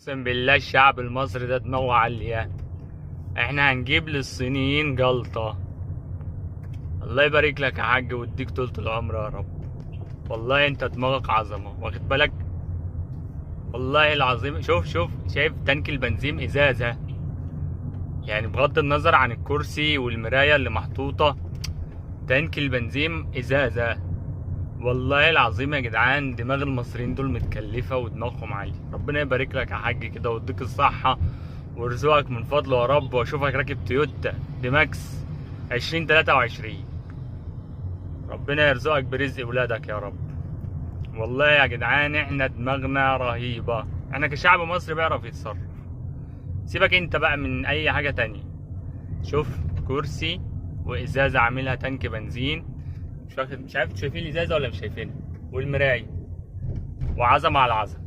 اقسم بالله الشعب المصري ده دماغه عالية. احنا هنجيب للصينيين جلطة. الله يبارك لك يا حاج ويديك طولة العمر يا رب. والله انت دماغك عظمة، واخد بالك؟ والله العظيم. شوف شايف تانك البنزين ازازة، يعني بغض النظر عن الكرسي والمراية اللي محطوطة، تانك البنزين ازازة. والله العظيم يا جدعان دماغ المصريين دول متكلفة ودماغهم عالية. ربنا يبارك لك يا حاج كده ويديك الصحة ويرزقك من فضله يا رب، واشوفك راكب تويوتا دي ماكس 2023. ربنا يرزقك برزق ولادك يا رب. والله يا جدعان احنا دماغنا رهيبة، احنا كشعب مصري بيعرف يتصرف. سيبك انت بقى من اي حاجة تانية. شوف، كرسي وازازة عاملها تانك بنزين، مش عارف شايفين الازازة ولا مش شايفينها، والمراية، وعظمة على عظمة.